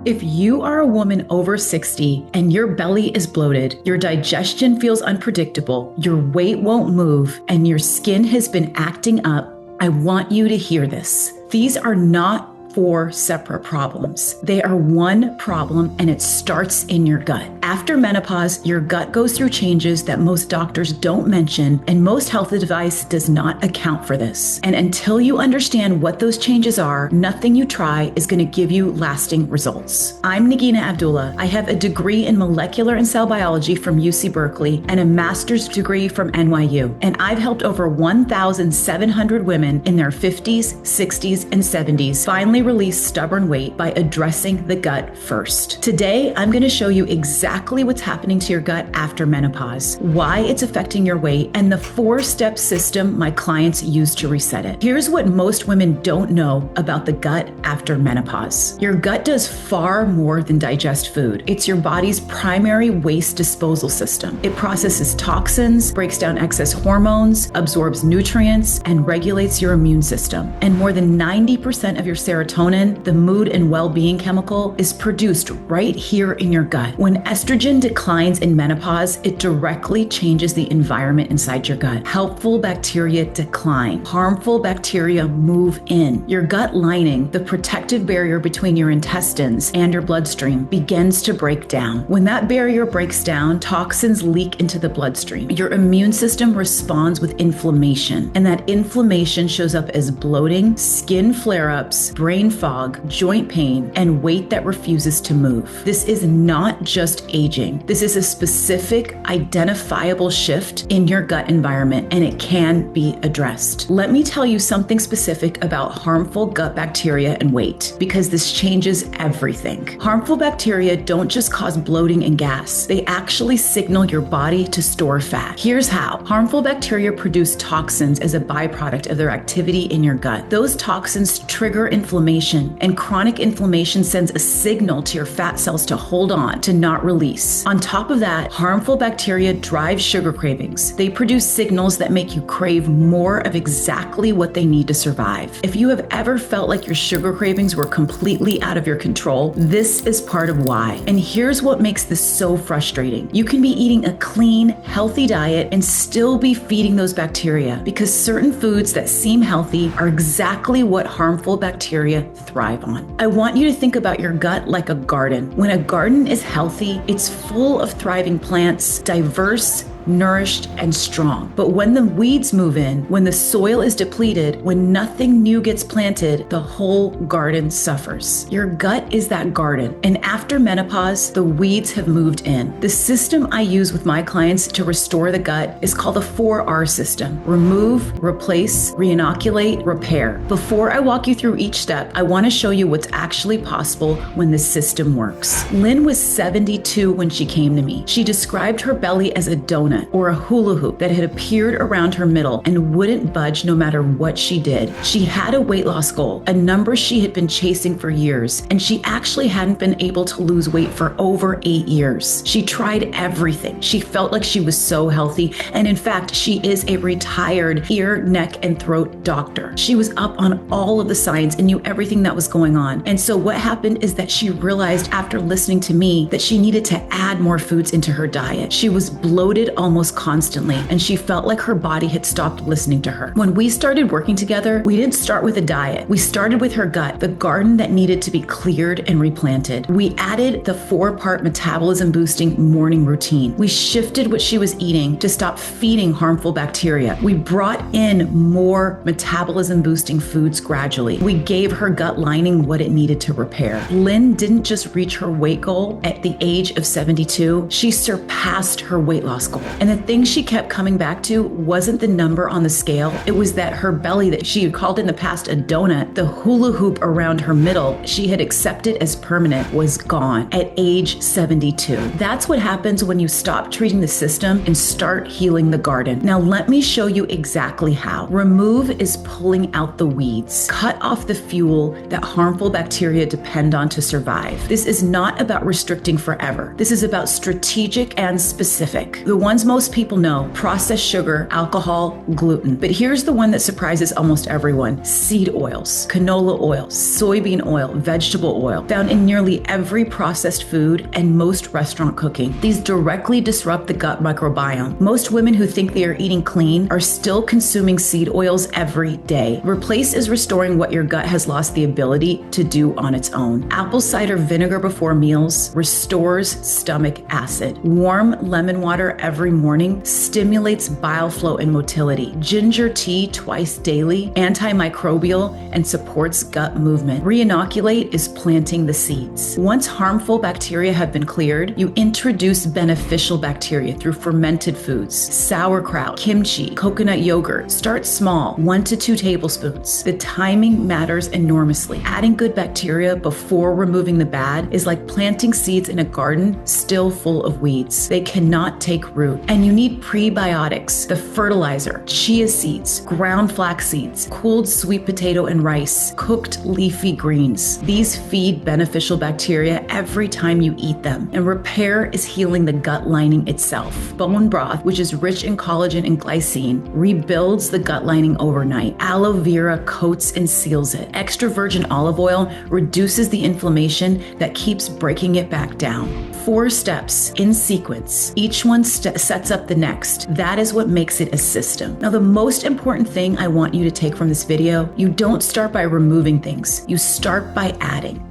If you are a woman over 60 and your belly is bloated, your digestion feels unpredictable, your weight won't move, and your skin has been acting up, I want you to hear this. These are not 4 separate problems. They are one problem, and it starts in your gut. After menopause, your gut goes through changes that most doctors don't mention, and most health advice does not account for this. And until you understand what those changes are, nothing you try is going to give you lasting results. I'm Nagina Abdullah. I have a degree in molecular and cell biology from UC Berkeley and a master's degree from NYU. And I've helped over 1,700 women in their 50s, 60s, and 70s finally release stubborn weight by addressing the gut first. Today, I'm going to show you exactly what's happening to your gut after menopause, why it's affecting your weight, and the 4-step system my clients use to reset it. Here's what most women don't know about the gut after menopause. Your gut does far more than digest food. It's your body's primary waste disposal system. It processes toxins, breaks down excess hormones, absorbs nutrients, and regulates your immune system. And more than 90% of your serotonin, the mood and well-being chemical, is produced right here in your gut. When estrogen declines in menopause, it directly changes the environment inside your gut. Helpful bacteria decline. Harmful bacteria move in. Your gut lining, the protective barrier between your intestines and your bloodstream, begins to break down. When that barrier breaks down, toxins leak into the bloodstream. Your immune system responds with inflammation, and that inflammation shows up as bloating, skin flare-ups, brain fog, joint pain, and weight that refuses to move. This is not just aging. This is a specific, identifiable shift in your gut environment, and it can be addressed. Let me tell you something specific about harmful gut bacteria and weight, because this changes everything. Harmful bacteria don't just cause bloating and gas. They actually signal your body to store fat. Here's how. Harmful bacteria produce toxins as a byproduct of their activity in your gut. Those toxins trigger inflammation, and chronic inflammation sends a signal to your fat cells to hold on, to not release. On top of that, harmful bacteria drive sugar cravings. They produce signals that make you crave more of exactly what they need to survive. If you have ever felt like your sugar cravings were completely out of your control, this is part of why. And here's what makes this so frustrating. You can be eating a clean, healthy diet and still be feeding those bacteria, because certain foods that seem healthy are exactly what harmful bacteria thrive on. I want you to think about your gut like a garden. When a garden is healthy, it's full of thriving plants, diverse, nourished, and strong. But when the weeds move in, when the soil is depleted, when nothing new gets planted, the whole garden suffers. Your gut is that garden. And after menopause, the weeds have moved in. The system I use with my clients to restore the gut is called the 4R system. Remove, replace, reinoculate, repair. Before I walk you through each step, I want to show you what's actually possible when the system works. Lynn was 72 when she came to me. She described her belly as a donut, or a hula hoop that had appeared around her middle and wouldn't budge no matter what she did. She had a weight loss goal, a number she had been chasing for years, and she actually hadn't been able to lose weight for over 8 years. She tried everything. She felt like she was so healthy, and in fact, she is a retired ear, neck, and throat doctor. She was up on all of the science and knew everything that was going on. And so what happened is that she realized after listening to me that she needed to add more foods into her diet. She was bloated almost constantly, and she felt like her body had stopped listening to her. When we started working together, we didn't start with a diet. We started with her gut, the garden that needed to be cleared and replanted. We added the 4-part metabolism boosting morning routine. We shifted what she was eating to stop feeding harmful bacteria. We brought in more metabolism boosting foods gradually. We gave her gut lining what it needed to repair. Lynn didn't just reach her weight goal at the age of 72, she surpassed her weight loss goal. And the thing she kept coming back to wasn't the number on the scale. It was that her belly that she had called in the past a donut, the hula hoop around her middle she had accepted as permanent, was gone at age 72. That's what happens when you stop treating the system and start healing the garden. Now let me show you exactly how. Remove is pulling out the weeds. Cut off the fuel that harmful bacteria depend on to survive. This is not about restricting forever. This is about strategic and specific. The one ones most people know: processed sugar, alcohol, gluten. But here's the one that surprises almost everyone: seed oils, canola oil, soybean oil, vegetable oil, found in nearly every processed food and most restaurant cooking. These directly disrupt the gut microbiome. Most women who think they are eating clean are still consuming seed oils every day. Replace is restoring what your gut has lost the ability to do on its own. Apple cider vinegar before meals restores stomach acid. Warm lemon water every morning stimulates bile flow and motility. Ginger tea twice daily, antimicrobial, and supports gut movement. Reinoculate is planting the seeds. Once harmful bacteria have been cleared, you introduce beneficial bacteria through fermented foods, sauerkraut, kimchi, coconut yogurt. Start small, 1 to 2 tablespoons. The timing matters enormously. Adding good bacteria before removing the bad is like planting seeds in a garden still full of weeds. They cannot take root. And you need prebiotics, the fertilizer, chia seeds, ground flax seeds, cooled sweet potato and rice, cooked leafy greens. These feed beneficial bacteria every time you eat them. And repair is healing the gut lining itself. Bone broth, which is rich in collagen and glycine, rebuilds the gut lining overnight. Aloe vera coats and seals it. Extra virgin olive oil reduces the inflammation that keeps breaking it back down. 4 steps in sequence. Each one sets up the next. That is what makes it a system. Now, the most important thing I want you to take from this video: you don't start by removing things. You start by adding.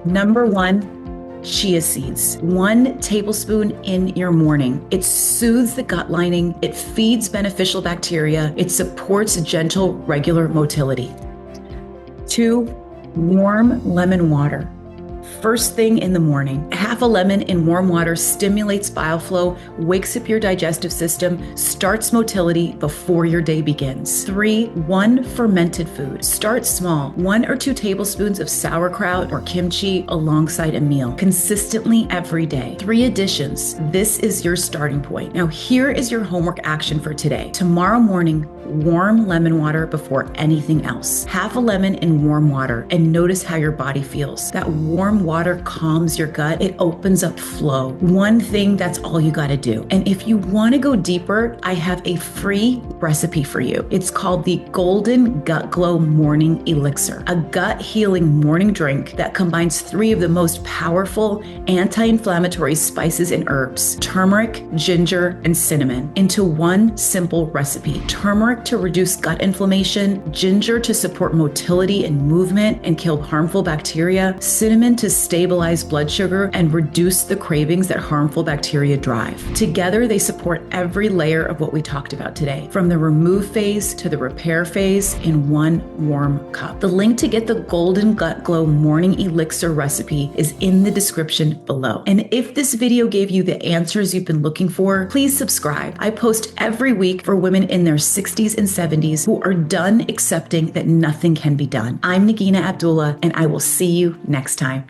Number 1, chia seeds. 1 tablespoon in your morning. It soothes the gut lining. It feeds beneficial bacteria. It supports gentle, regular motility. 2, warm lemon water. First thing in the morning. Half a lemon in warm water stimulates bile flow, wakes up your digestive system, starts motility before your day begins. 3, 1 fermented food. Start small. 1 or 2 tablespoons of sauerkraut or kimchi alongside a meal, consistently every day. 3 additions. This is your starting point. Now, here is your homework action for today. Tomorrow morning, warm lemon water before anything else. Half a lemon in warm water, and notice how your body feels. That warm water calms your gut. It opens up flow. One thing, that's all you got to do. And if you want to go deeper, I have a free recipe for you. It's called the Golden Gut Glow Morning Elixir, a gut healing morning drink that combines 3 of the most powerful anti-inflammatory spices and herbs: turmeric, ginger, and cinnamon, into one simple recipe. Turmeric to reduce gut inflammation, ginger to support motility and movement and kill harmful bacteria, cinnamon to stabilize blood sugar and reduce the cravings that harmful bacteria drive. Together, they support every layer of what we talked about today, from the remove phase to the repair phase, in one warm cup. The link to get the Golden Gut Glow Morning Elixir recipe is in the description below. And if this video gave you the answers you've been looking for, please subscribe. I post every week for women in their 60s and 70s who are done accepting that nothing can be done. I'm Nagina Abdullah, and I will see you next time.